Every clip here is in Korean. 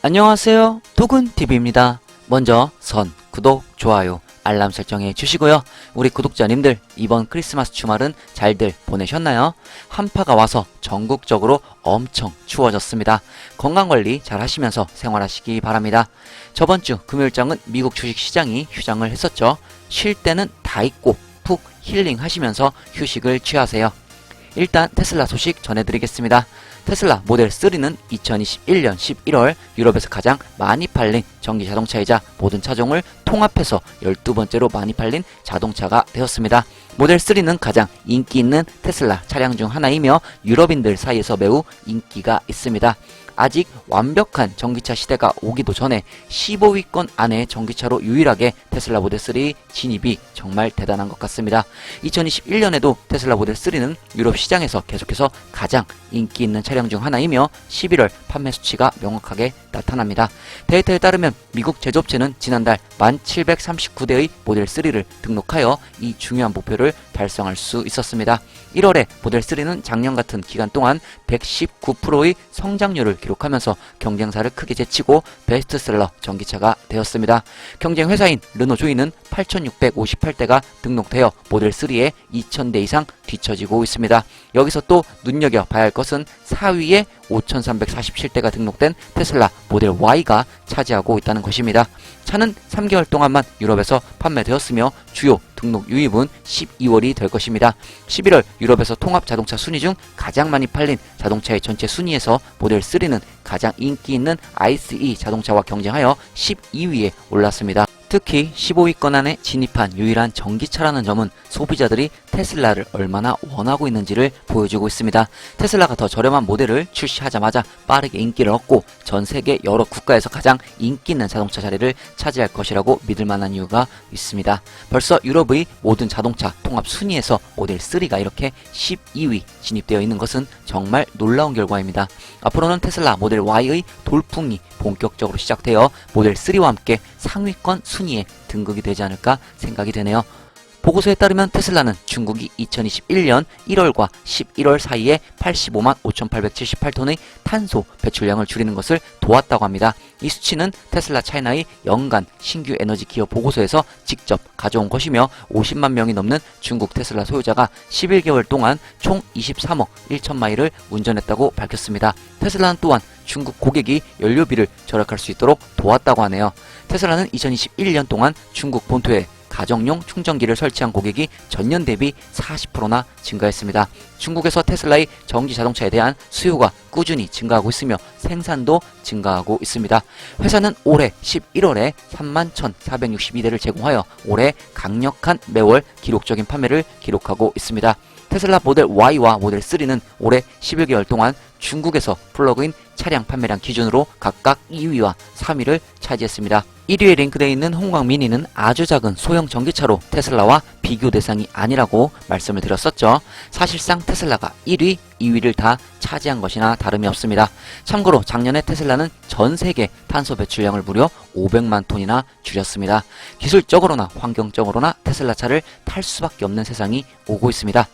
안녕하세요, 도근TV입니다. 먼저 구독, 좋아요, 알람 설정해 주시고요. 우리 구독자님들 이번 크리스마스 주말은 잘들 보내셨나요? 한파가 와서 전국적으로 엄청 추워졌습니다. 건강관리 잘 하시면서 생활하시기 바랍니다. 저번주 금요일장은 미국 주식시장이 휴장을 했었죠. 쉴 때는 다 잊고 푹 힐링하시면서 휴식을 취하세요. 일단 테슬라 소식 전해드리겠습니다. 테슬라 모델 3는 2021년 11월 유럽에서 가장 많이 팔린 전기 자동차이자 모든 차종을 통합해서 12번째로 많이 팔린 자동차가 되었습니다. 모델 3는 가장 인기 있는 테슬라 차량 중 하나이며 유럽인들 사이에서 매우 인기가 있습니다. 아직 완벽한 전기차 시대가 오기도 전에 15위권 안에 전기차로 유일하게 테슬라 모델 3 진입이 정말 대단한 것 같습니다. 2021년에도 테슬라 모델 3는 유럽 시장에서 계속해서 가장 인기 있는 차량 중 하나이며 11월 판매 수치가 명확하게 나타납니다. 데이터에 따르면 미국 제조업체는 지난달 1739대의 모델 3를 등록하여 이 중요한 목표를 달성할 수 있었습니다. 1월에 모델 3는 작년 같은 기간 동안 119%의 성장률을 기록하면서 경쟁사를 크게 제치고 베스트셀러 전기차가 되었습니다. 경쟁 회사인 르노 조이는 8658대가 등록되어 모델 3에 2000대 이상 뒤처지고 있습니다. 여기서 또 눈여겨봐야 할 것은 4위에 5347대가 등록된 테슬라 모델 Y가 차지하고 있다는 것입니다. 차는 3개월 동안만 유럽에서 판매되었으며 주요 등록 유입은 12월이 될 것입니다. 11월 유럽에서 통합 자동차 순위 중 가장 많이 팔린 자동차의 전체 순위에서 모델 3는 가장 인기 있는 ICE 자동차와 경쟁하여 12위에 올랐습니다. 특히 15위권 안에 진입한 유일한 전기차라는 점은 소비자들이 테슬라를 얼마나 원하고 있는지를 보여주고 있습니다. 테슬라가 더 저렴한 모델을 출시하자마자 빠르게 인기를 얻고 전 세계 여러 국가에서 가장 인기 있는 자동차 자리를 차지할 것이라고 믿을 만한 이유가 있습니다. 벌써 유럽의 모든 자동차 통합 순위에서 모델 3가 이렇게 12위 진입되어 있는 것은 정말 놀라운 결과입니다. 앞으로는 테슬라 모델 Y의 돌풍이 본격적으로 시작되어 모델 3와 함께 상위권 순위에 등극이 되지 않을까 생각이 되네요. 보고서에 따르면 테슬라는 중국이 2021년 1월과 11월 사이에 85만 5878톤의 탄소 배출량을 줄이는 것을 도왔다고 합니다. 이 수치는 테슬라 차이나의 연간 신규 에너지 기여 보고서에서 직접 가져온 것이며 50만 명이 넘는 중국 테슬라 소유자가 11개월 동안 총 23억 1천 마일을 운전했다고 밝혔습니다. 테슬라는 또한 중국 고객이 연료비를 절약할 수 있도록 도왔다고 하네요. 테슬라는 2021년 동안 중국 본토에 가정용 충전기를 설치한 고객이 전년 대비 40%나 증가했습니다. 중국에서 테슬라의 전기 자동차에 대한 수요가 꾸준히 증가하고 있으며 생산도 증가하고 있습니다. 회사는 올해 11월에 31,462대를 제공하여 올해 강력한 매월 기록적인 판매를 기록하고 있습니다. 테슬라 모델 Y와 모델 3는 올해 11개월 동안 중국에서 플러그인 차량 판매량 기준으로 각각 2위와 3위를 차지했습니다. 1위에 링크되어 있는 홍광 미니는 아주 작은 소형 전기차로 테슬라와 비교 대상이 아니라고 말씀을 드렸었죠. 사실상 테슬라가 1위, 2위를 다 차지한 것이나 다름이 없습니다. 참고로 작년에 테슬라는 전 세계 탄소 배출량을 무려 500만 톤이나 줄였습니다. 기술적으로나 환경적으로나 테슬라 차를 탈 수밖에 없는 세상이 오고 있습니다.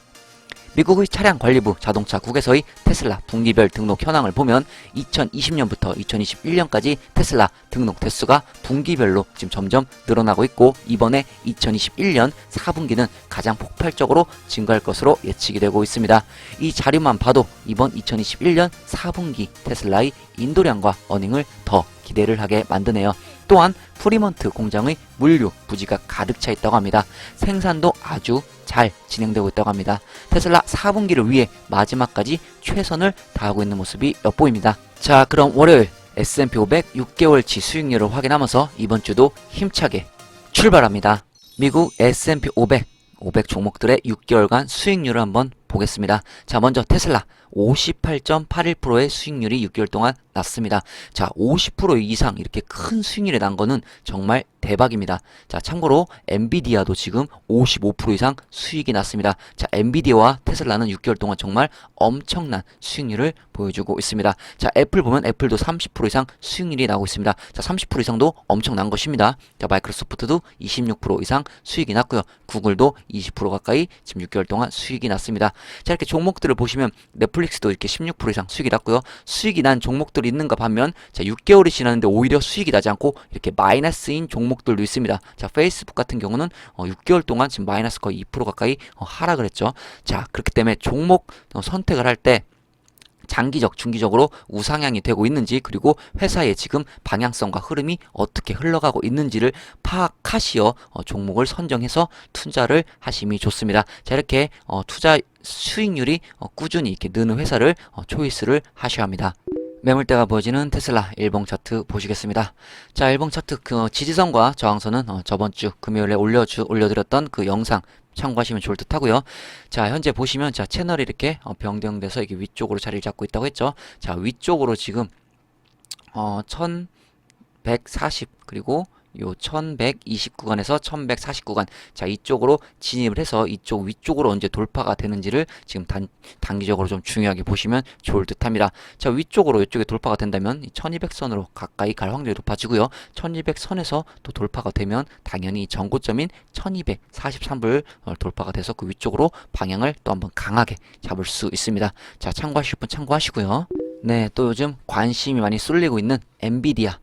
미국의 차량관리부 자동차국에서의 테슬라 분기별 등록 현황을 보면 2020년부터 2021년까지 테슬라 등록 대수가 분기별로 지금 점점 늘어나고 있고 이번에 2021년 4분기는 가장 폭발적으로 증가할 것으로 예측이 되고 있습니다. 이 자료만 봐도 이번 2021년 4분기 테슬라의 인도량과 어닝을 더 기대를 하게 만드네요. 또한 프리먼트 공장의 물류 부지가 가득 차 있다고 합니다. 생산도 아주 잘 진행되고 있다고 합니다. 테슬라 4분기를 위해 마지막까지 최선을 다하고 있는 모습이 엿보입니다. 자, 그럼 월요일 S&P 500 6개월치 수익률을 확인하면서 이번 주도 힘차게 출발합니다. 미국 S&P 500 종목들의 6개월간 수익률을 한번 보겠습니다. 자, 먼저 테슬라 58.81%의 수익률이 6개월 동안 났습니다. 자, 50% 이상 이렇게 큰 수익률이 난 거는 정말 대박입니다. 자, 참고로 엔비디아도 지금 55% 이상 수익이 났습니다. 자, 엔비디아와 테슬라는 6개월 동안 정말 엄청난 수익률을 보여주고 있습니다. 자, 애플 보면 애플도 30% 이상 수익률이 나고 있습니다. 자, 30% 이상도 엄청난 것입니다. 자, 마이크로소프트도 26% 이상 수익이 났고요. 구글도 20% 가까이 지금 6개월 동안 수익이 났습니다. 자, 이렇게 종목들을 보시면 넷플릭스도 이렇게 16% 이상 수익이 났고요. 수익이 난 종목들이 있는가 반면 자, 6개월이 지났는데 오히려 수익이 나지 않고 이렇게 마이너스인 종목들도 있습니다. 자, 페이스북 같은 경우는 6개월 동안 지금 마이너스 거의 2% 가까이 하락을 했죠. 자, 그렇기 때문에 종목 선택을 할 때 장기적, 중기적으로 우상향이 되고 있는지 그리고 회사의 지금 방향성과 흐름이 어떻게 흘러가고 있는지를 파악하시어 종목을 선정해서 투자를 하심이 좋습니다. 자, 이렇게 투자 수익률이 꾸준히 이렇게 느는 회사를 초이스를 하셔야 합니다. 매물대가 보여지는 테슬라 일봉 차트 보시겠습니다. 자, 일봉 차트 그 지지선과 저항선은 저번 주 금요일에 올려드렸던 그 영상 참고하시면 좋을 듯 하고요. 자, 현재 보시면 자, 채널이 이렇게 변경돼서 이게 위쪽으로 자리를 잡고 있다고 했죠. 자, 위쪽으로 지금 1140 그리고 요 1120 구간에서 1140 구간, 자, 이쪽으로 진입을 해서 이쪽 위쪽으로 언제 돌파가 되는지를 지금 단기적으로 좀 중요하게 보시면 좋을 듯 합니다. 자, 위쪽으로 이쪽에 돌파가 된다면 1200선으로 가까이 갈 확률이 높아지고요. 1200선에서 또 돌파가 되면 당연히 전고점인 1243불 돌파가 돼서 그 위쪽으로 방향을 또 한번 강하게 잡을 수 있습니다. 자, 참고하실 분 참고하시고요. 네, 또 요즘 관심이 많이 쏠리고 있는 엔비디아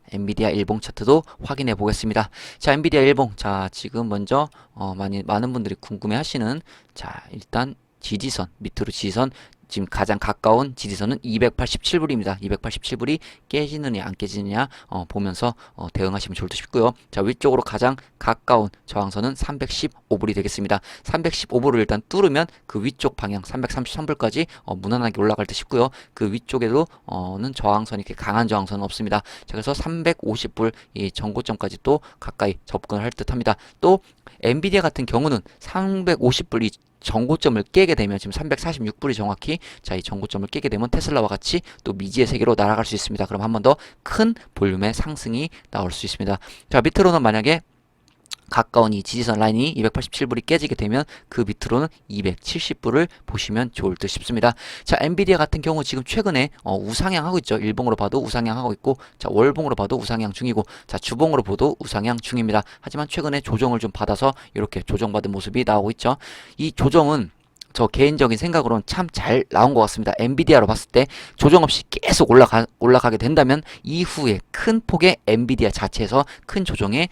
일봉 차트도 확인해 보겠습니다. 자, 엔비디아 일봉. 자, 지금 먼저 많은 분들이 궁금해 하시는, 자, 일단 지지선, 밑으로 지지선, 지금 가장 가까운 지지선은 287불입니다. 287불이 깨지느냐 안 깨지느냐 보면서 대응하시면 좋을 듯 싶고요. 자, 위쪽으로 가장 가까운 저항선은 315불이 되겠습니다. 315불을 일단 뚫으면 그 위쪽 방향 333불까지 무난하게 올라갈 듯 싶고요. 그 위쪽에도는 저항선이 이렇게 강한 저항선은 없습니다. 자, 그래서 350불 이 전고점까지 또 가까이 접근을 할 듯 합니다. 또 엔비디아 같은 경우는 350불 이 전고점을 깨게 되면 지금 346불이 정확히, 자, 이 전고점을 깨게 되면 테슬라와 같이 또 미지의 세계로 날아갈 수 있습니다. 그럼 한 번 더 큰 볼륨의 상승이 나올 수 있습니다. 자, 밑으로는 만약에 가까운 이 지지선 라인이 287불이 깨지게 되면 그 밑으로는 270불을 보시면 좋을 듯 싶습니다. 자, 엔비디아 같은 경우 지금 최근에 우상향 하고 있죠. 일봉으로 봐도 우상향 하고 있고, 자, 월봉으로 봐도 우상향 중이고, 자, 주봉으로 봐도 우상향 중입니다. 하지만 최근에 조정을 좀 받아서 이렇게 조정받은 모습이 나오고 있죠. 이 조정은 저 개인적인 생각으로는 참 잘 나온 것 같습니다. 엔비디아로 봤을 때 조정 없이 계속 올라가게 된다면 이후에 큰 폭의 엔비디아 자체에서 큰 조정의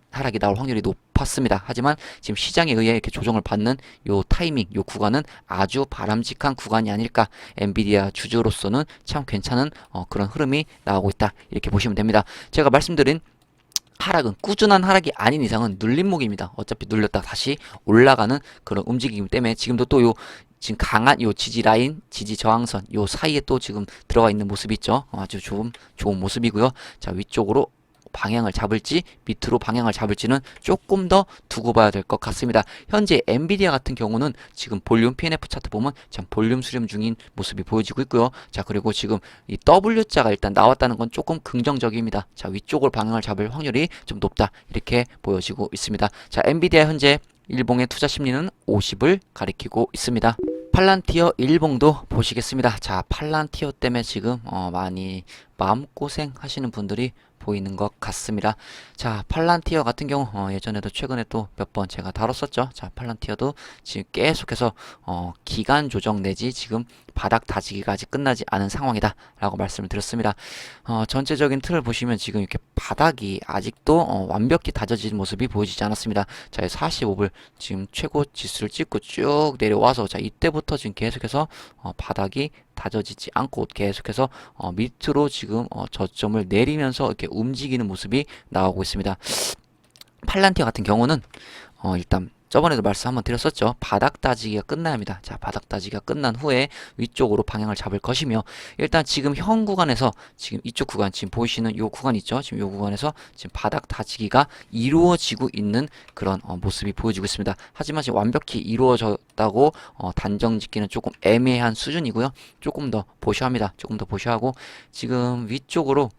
하락이 나올 확률이 높았습니다. 하지만 지금 시장에 의해 이렇게 조정을 받는 요 타이밍, 요 구간은 아주 바람직한 구간이 아닐까. 엔비디아 주주로서는 참 괜찮은 그런 흐름이 나오고 있다. 이렇게 보시면 됩니다. 제가 말씀드린 하락은 꾸준한 하락이 아닌 이상은 눌림목입니다. 어차피 눌렸다 다시 올라가는 그런 움직이기 때문에 지금도 또 요 지금 강한 요 지지 라인, 지지 저항선 요 사이에 또 지금 들어가 있는 모습이 있죠. 아주 좋은 모습이고요. 자, 위쪽으로 방향을 잡을지 밑으로 방향을 잡을지는 조금 더 두고 봐야 될 것 같습니다. 현재 엔비디아 같은 경우는 지금 볼륨 PNF 차트 보면 참 볼륨 수렴 중인 모습이 보여지고 있고요. 자, 그리고 지금 이 W자가 일단 나왔다는 건 조금 긍정적입니다. 자, 위쪽으로 방향을 잡을 확률이 좀 높다 이렇게 보여지고 있습니다. 자, 엔비디아 현재 일봉의 투자 심리는 50을 가리키고 있습니다. 팔란티어 일봉도 보시겠습니다. 자, 팔란티어 때문에 지금 많이 마음고생 하시는 분들이 보이는 것 같습니다. 자, 팔란티어 같은 경우 예전에도 최근에 또 몇 번 제가 다뤘었죠. 자, 팔란티어도 지금 계속해서 기간 조정 내지 지금 바닥 다지기가 아직 끝나지 않은 상황이다 라고 말씀을 드렸습니다. 전체적인 틀을 보시면 지금 이렇게 바닥이 아직도 완벽히 다져진 모습이 보여지지 않았습니다. 자, 45불 지금 최고 지수를 찍고 쭉 내려와서 자, 이때부터 지금 계속해서 바닥이 다져지지 않고 계속해서 밑으로 지금 저점을 내리면서 이렇게 움직이는 모습이 나오고 있습니다. 팔란티어 같은 경우는 일단 저번에도 말씀 한번 드렸었죠. 바닥 따지기가 끝나야 합니다. 자, 바닥 따지기가 끝난 후에 위쪽으로 방향을 잡을 것이며, 일단 지금 현 구간에서 지금 이쪽 구간 지금 보이시는 요 구간 있죠. 지금 요 구간에서 지금 바닥 다지기가 이루어지고 있는 그런 모습이 보여지고 있습니다. 하지만 지금 완벽히 이루어졌다고 단정 짓기는 조금 애매한 수준이고요. 조금 더 보셔야 합니다. 조금 더 보셔야 하고, 지금 위쪽으로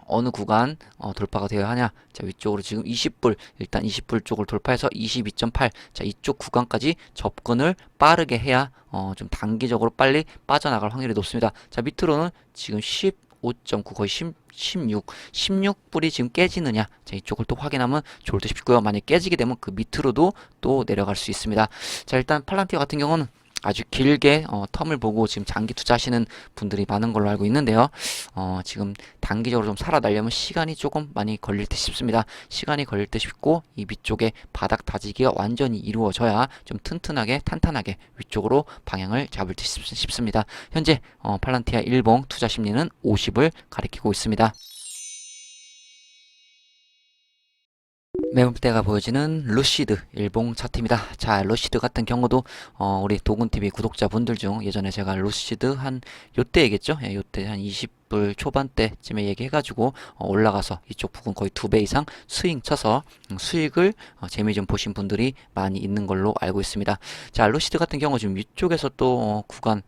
어느 구간 돌파가 되어야 하냐. 자, 위쪽으로 지금 20불, 일단 20불 쪽을 돌파해서 22.8, 자, 이쪽 구간까지 접근을 빠르게 해야 좀 단기적으로 빨리 빠져나갈 확률이 높습니다. 자, 밑으로는 지금 5.9 거의 16불이 지금 깨지느냐, 자, 이쪽을 또 확인하면 좋을 듯 싶고요. 만약 깨지게 되면 그 밑으로도 또 내려갈 수 있습니다. 자, 일단 팔란티어 같은 경우는 아주 길게 텀을 보고 지금 장기 투자하시는 분들이 많은 걸로 알고 있는데요. 지금 단기적으로 좀 살아나려면 시간이 조금 많이 걸릴 듯 싶습니다. 시간이 걸릴 듯 싶고, 이 위쪽에 바닥 다지기가 완전히 이루어져야 좀 튼튼하게 탄탄하게 위쪽으로 방향을 잡을 듯 싶습니다. 현재 팔란티아 일봉 투자 심리는 50을 가리키고 있습니다. 매물대가 보여지는 루시드 일봉 차트입니다. 자, 루시드 같은 경우도 우리 도군TV 구독자분들 중 예전에 제가 루시드 한 요때 얘기했죠. 예, 요때 한 20불 초반대쯤에 얘기해가지고 올라가서 이쪽 부분 거의 2배 이상 스윙 쳐서 수익을 재미 좀 보신 분들이 많이 있는 걸로 알고 있습니다. 자, 루시드 같은 경우 지금 위쪽에서 또 구간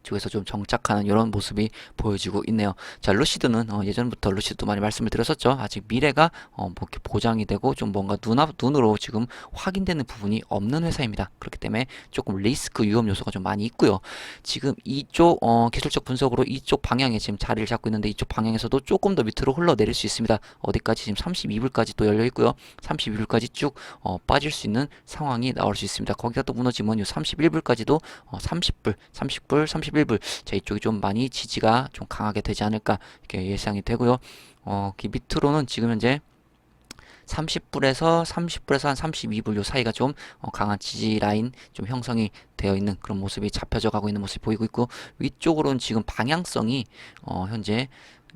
쪽에서 좀 정착하는 이런 모습이 보여지고 있네요. 자, 루시드는 예전부터 루시드도 많이 말씀을 드렸었죠. 아직 미래가 뭐 이렇게 보장이 되고 좀 뭔가 눈으로 지금 확인되는 부분이 없는 회사입니다. 그렇기 때문에 조금 리스크 위험 요소가 좀 많이 있고요. 지금 이쪽 기술적 분석으로 이쪽 방향에 지금 자리를 잡고 있는데, 이쪽 방향에서도 조금 더 밑으로 흘러내릴 수 있습니다. 어디까지? 지금 32불까지 또 열려 있고요. 32불까지 쭉 빠질 수 있는 상황이 나올 수 있습니다. 거기가 또 무너지면 요 31불까지도 30불 31불, 자, 이쪽이 좀 많이 지지가 좀 강하게 되지 않을까 이렇게 예상이 되고요. 그 밑으로는 지금 현재 30불에서 한 32불 요 사이가 좀 강한 지지 라인 좀 형성이 되어 있는 그런 모습이 잡혀져 가고 있는 모습이 보이고 있고, 위쪽으로는 지금 방향성이 현재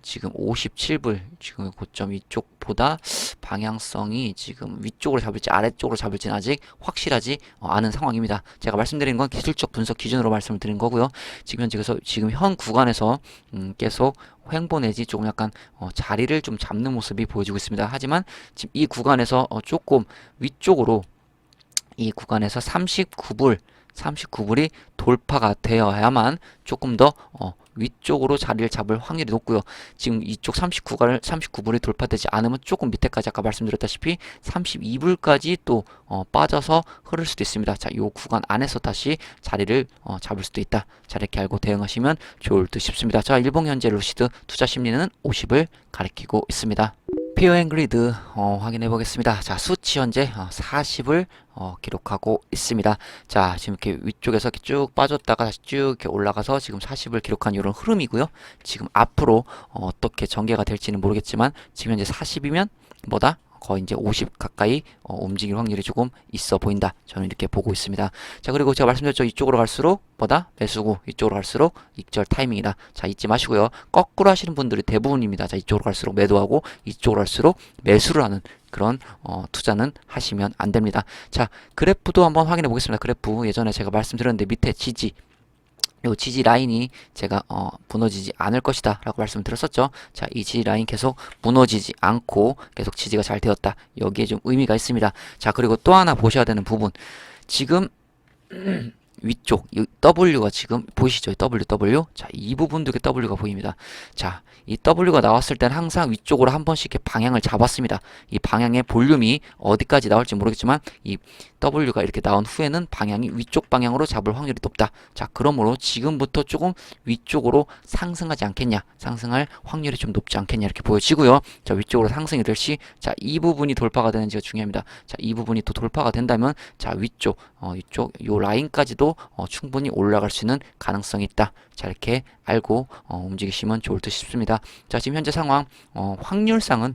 지금 57불 지금 고점 위쪽보다 방향성이 지금 위쪽으로 잡을지 아래쪽으로 잡을지는 아직 확실하지 않은 상황입니다. 제가 말씀드린 건 기술적 분석 기준으로 말씀을 드린 거고요. 지금 현재 그래서 지금 현 구간에서 계속 횡보 내지 조금 약간 자리를 좀 잡는 모습이 보여지고 있습니다. 하지만 지금 이 구간에서 조금 위쪽으로 이 구간에서 39불이 돌파가 되어야만 조금 더 위쪽으로 자리를 잡을 확률이 높고요. 지금 이쪽 39불이 돌파되지 않으면 조금 밑에까지 아까 말씀드렸다시피 32불까지 또 빠져서 흐를 수도 있습니다. 자, 이 구간 안에서 다시 자리를 잡을 수도 있다. 자, 이렇게 알고 대응하시면 좋을 듯 싶습니다. 자, 일봉 현재 루시드 투자 심리는 50을 가리키고 있습니다. 피어앤그리드 확인해 보겠습니다. 자, 수치 현재 40을 기록하고 있습니다. 자, 지금 이렇게 위쪽에서 이렇게 쭉 빠졌다가 다시 쭉 이렇게 올라가서 지금 40을 기록한 이런 흐름이고요. 지금 앞으로 어떻게 전개가 될지는 모르겠지만 지금 현재 40이면 뭐다? 거의 이제 50 가까이 움직일 확률이 조금 있어 보인다. 저는 이렇게 보고 있습니다. 자, 그리고 제가 말씀드렸죠. 이쪽으로 갈수록 뭐다? 매수고, 이쪽으로 갈수록 익절 타이밍이다. 자, 잊지 마시고요. 거꾸로 하시는 분들이 대부분입니다. 자, 이쪽으로 갈수록 매도하고 이쪽으로 갈수록 매수를 하는 그런 투자는 하시면 안 됩니다. 자, 그래프도 한번 확인해 보겠습니다. 그래프 예전에 제가 말씀드렸는데 밑에 지지, 요 지지 라인이 제가 무너지지 않을 것이다 라고 말씀을 드렸었죠. 자, 이 지지 라인 계속 무너지지 않고 계속 지지가 잘 되었다. 여기에 좀 의미가 있습니다. 자, 그리고 또 하나 보셔야 되는 부분, 지금 위쪽 이 W가 지금 보이시죠? W. 자, 이 부분도 이렇게 W가 보입니다. 자, 이 W가 나왔을 때는 항상 위쪽으로 한 번씩 이렇게 방향을 잡았습니다. 이 방향의 볼륨이 어디까지 나올지 모르겠지만 이 W가 이렇게 나온 후에는 방향이 위쪽 방향으로 잡을 확률이 높다. 자, 그러므로 지금부터 조금 위쪽으로 상승하지 않겠냐, 상승할 확률이 좀 높지 않겠냐 이렇게 보여지고요. 자, 위쪽으로 상승이 될 시, 자, 이 부분이 돌파가 되는지가 중요합니다. 자, 이 부분이 또 돌파가 된다면 자, 위쪽 이쪽 요 라인까지도 충분히 올라갈 수 있는 가능성이 있다. 자, 이렇게 알고 움직이시면 좋을 듯 싶습니다. 자, 지금 현재 상황 확률상은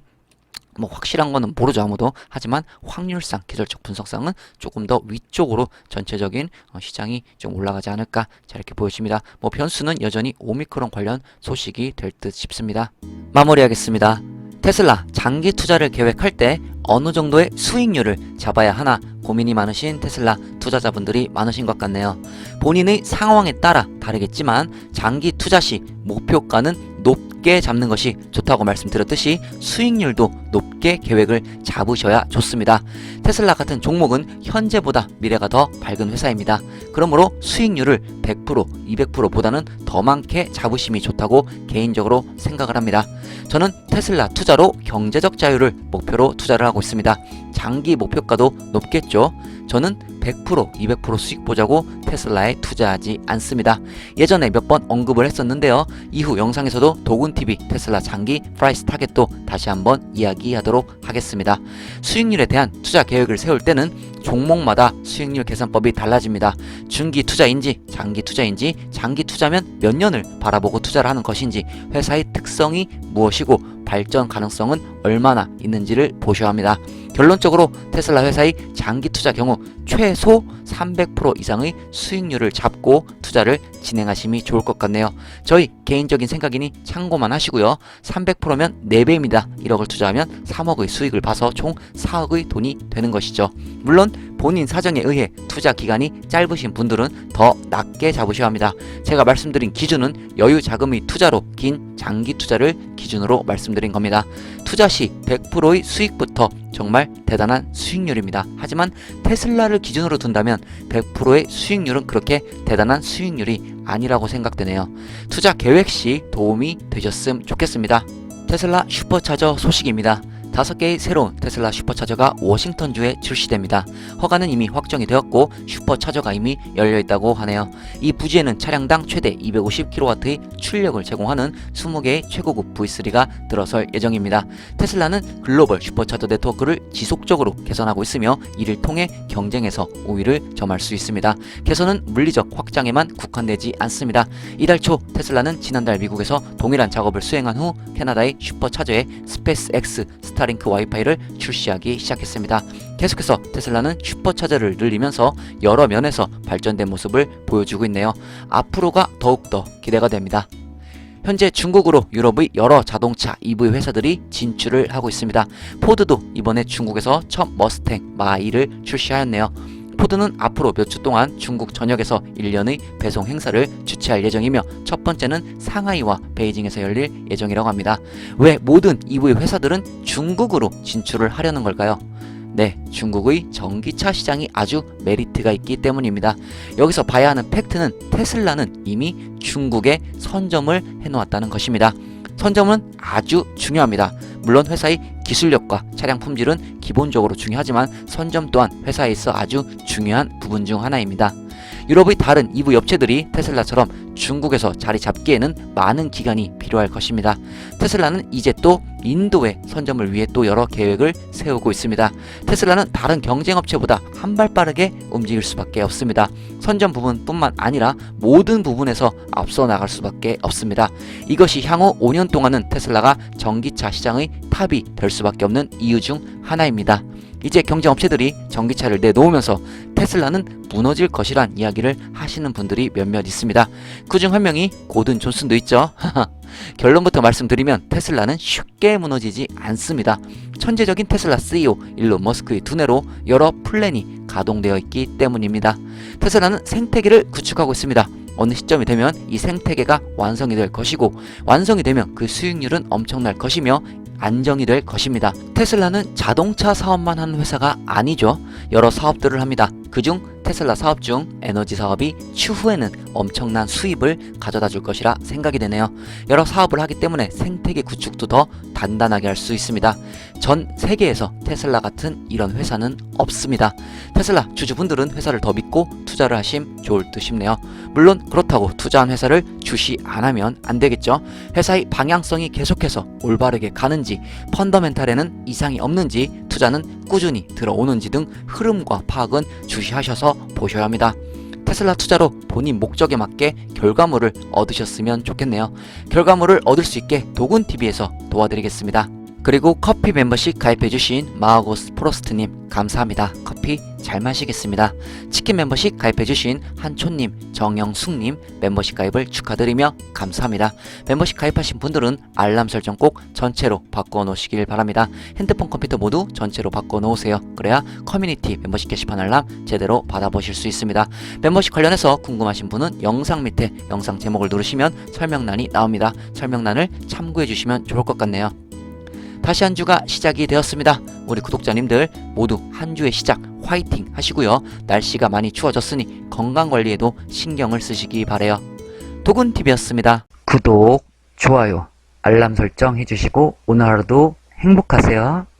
뭐 확실한 거는 모르죠, 아무도. 하지만 확률상 기술적 분석상은 조금 더 위쪽으로 전체적인 시장이 좀 올라가지 않을까, 자, 이렇게 보여집니다. 뭐 변수는 여전히 오미크론 관련 소식이 될 듯 싶습니다. 마무리하겠습니다. 테슬라 장기 투자를 계획할 때 어느 정도의 수익률을 잡아야 하나 고민이 많으신 테슬라 투자자분들이 많으신 것 같네요. 본인의 상황에 따라 다르겠지만 장기 투자 시 목표가는 높게 잡는 것이 좋다고 말씀드렸듯이 수익률도 높게 계획을 잡으셔야 좋습니다. 테슬라 같은 종목은 현재보다 미래가 더 밝은 회사입니다. 그러므로 수익률을 100%, 200%보다는 더 많게 잡으심이 좋다고 개인적으로 생각을 합니다. 저는 테슬라 투자로 경제적 자유를 목표로 투자를 하고 있습니다. 장기 목표가도 높겠죠. 저는 100%, 200% 수익 보자고 테슬라에 투자하지 않습니다. 예전에 몇 번 언급을 했었는데요. 이후 영상에서도 도군TV 테슬라 장기 프라이스 타겟도 다시 한번 이야기하도록 하겠습니다. 수익률에 대한 투자 계획을 세울 때는 종목마다 수익률 계산법이 달라집니다. 중기 투자인지 장기 투자인지, 장기 투자면 몇 년을 바라보고 투자를 하는 것인지, 회사의 특성이 무엇이고 발전 가능성은 얼마나 있는지를 보셔야 합니다. 결론적으로 테슬라 회사의 장기 투자 경우 최소 300% 이상의 수익률을 잡고 투자를 진행하심이 좋을 것 같네요. 저희 개인적인 생각이니 참고만 하시고요. 300%면 4배입니다. 1억을 투자하면 3억의 수익을 봐서 총 4억의 돈이 되는 것이죠. 물론 본인 사정에 의해 투자 기간이 짧으신 분들은 더 낮게 잡으셔야 합니다. 제가 말씀드린 기준은 여유 자금의 투자로 긴 장기 투자를 기준으로 말씀드린 겁니다. 투자 시 100%의 수익부터 정말 대단한 수익률입니다. 하지만 테슬라를 기준으로 둔다면 100%의 수익률은 그렇게 대단한 수익률이 아니라고 생각되네요. 투자 계획 시 도움이 되셨으면 좋겠습니다. 테슬라 슈퍼차저 소식입니다. 5개의 새로운 테슬라 슈퍼차저가 워싱턴주에 출시됩니다. 허가는 이미 확정이 되었고 슈퍼차저가 이미 열려있다고 하네요. 이 부지에는 차량당 최대 250kW의 출력을 제공하는 20개의 최고급 V3가 들어설 예정입니다. 테슬라는 글로벌 슈퍼차저 네트워크를 지속적으로 개선하고 있으며 이를 통해 경쟁에서 우위를 점할 수 있습니다. 개선은 물리적 확장에만 국한되지 않습니다. 이달 초 테슬라는 지난달 미국에서 동일한 작업을 수행한 후 캐나다의 슈퍼차저에 스페이스X 스타링크 와이파이를 출시하기 시작했습니다. 계속해서 테슬라는 슈퍼차저를 늘리면서 여러 면에서 발전된 모습을 보여주고 있네요. 앞으로가 더욱더 기대가 됩니다. 현재 중국으로 유럽의 여러 자동차 EV 회사들이 진출을 하고 있습니다. 포드도 이번에 중국에서 첫 머스탱 마2를 출시하였네요. 포드는 앞으로 몇 주 동안 중국 전역에서 1년의 배송 행사를 주최할 예정이며 첫 번째는 상하이와 베이징에서 열릴 예정이라고 합니다. 왜 모든 EV 회사들은 중국으로 진출을 하려는 걸까요? 네, 중국의 전기차 시장이 아주 메리트가 있기 때문입니다. 여기서 봐야 하는 팩트는 테슬라는 이미 중국에 선점을 해놓았다는 것입니다. 선점은 아주 중요합니다. 물론 회사의 기술력과 차량 품질은 기본적으로 중요하지만 선점 또한 회사에 있어 아주 중요한 부분 중 하나입니다. 유럽의 다른 EV 업체들이 테슬라처럼 중국에서 자리 잡기에는 많은 기간이 필요할 것입니다. 테슬라는 이제 또 인도의 선점을 위해 또 여러 계획을 세우고 있습니다. 테슬라는 다른 경쟁업체보다 한 발 빠르게 움직일 수밖에 없습니다. 선점 부분뿐만 아니라 모든 부분에서 앞서 나갈 수밖에 없습니다. 이것이 향후 5년 동안은 테슬라가 전기차 시장의 탑이 될 수밖에 없는 이유 중 하나입니다. 이제 경쟁업체들이 전기차를 내놓으면서 테슬라는 무너질 것이란 이야기를 하시는 분들이 몇몇 있습니다. 그중 한 명이 고든 존슨도 있죠. 결론부터 말씀드리면 테슬라는 쉽게 무너지지 않습니다. 천재적인 테슬라 CEO 일론 머스크의 두뇌로 여러 플랜이 가동되어 있기 때문입니다. 테슬라는 생태계를 구축하고 있습니다. 어느 시점이 되면 이 생태계가 완성이 될 것이고 완성이 되면 그 수익률은 엄청날 것이며 안정이 될 것입니다. 테슬라는 자동차 사업만 하는 회사가 아니죠. 여러 사업들을 합니다. 그중 테슬라 사업 중 에너지 사업이 추후에는 엄청난 수입을 가져다 줄 것이라 생각이 되네요. 여러 사업을 하기 때문에 생태계 구축도 더 단단하게 할 수 있습니다. 전 세계에서 테슬라 같은 이런 회사는 없습니다. 테슬라 주주분들은 회사를 더 믿고 투자를 하심 좋을 듯 싶네요. 물론 그렇다고 투자한 회사를 주시 안 하면 안 되겠죠. 회사의 방향성이 계속해서 올바르게 가는지, 펀더멘탈에는 이상이 없는지, 투자는 꾸준히 들어오는지 등 흐름과 파악은 주시하셔서 보셔야 합니다. 테슬라 투자로 본인 목적에 맞게 결과물을 얻으셨으면 좋겠네요. 결과물을 얻을 수 있게 도군TV에서 도와드리겠습니다. 그리고 커피 멤버십 가입해주신 마하고스 프로스트님 감사합니다. 커피 잘 마시겠습니다. 치킨 멤버십 가입해주신 한초님, 정영숙님 멤버십 가입을 축하드리며 감사합니다. 멤버십 가입하신 분들은 알람 설정 꼭 전체로 바꿔놓으시길 바랍니다. 핸드폰 컴퓨터 모두 전체로 바꿔놓으세요. 그래야 커뮤니티 멤버십 게시판 알람 제대로 받아보실 수 있습니다. 멤버십 관련해서 궁금하신 분은 영상 밑에 영상 제목을 누르시면 설명란이 나옵니다. 설명란을 참고해주시면 좋을 것 같네요. 다시 한 주가 시작이 되었습니다. 우리 구독자님들 모두 한 주의 시작 화이팅 하시고요. 날씨가 많이 추워졌으니 건강관리에도 신경을 쓰시기 바래요. 도군TV였습니다. 구독, 좋아요, 알람 설정 해주시고 오늘 하루도 행복하세요.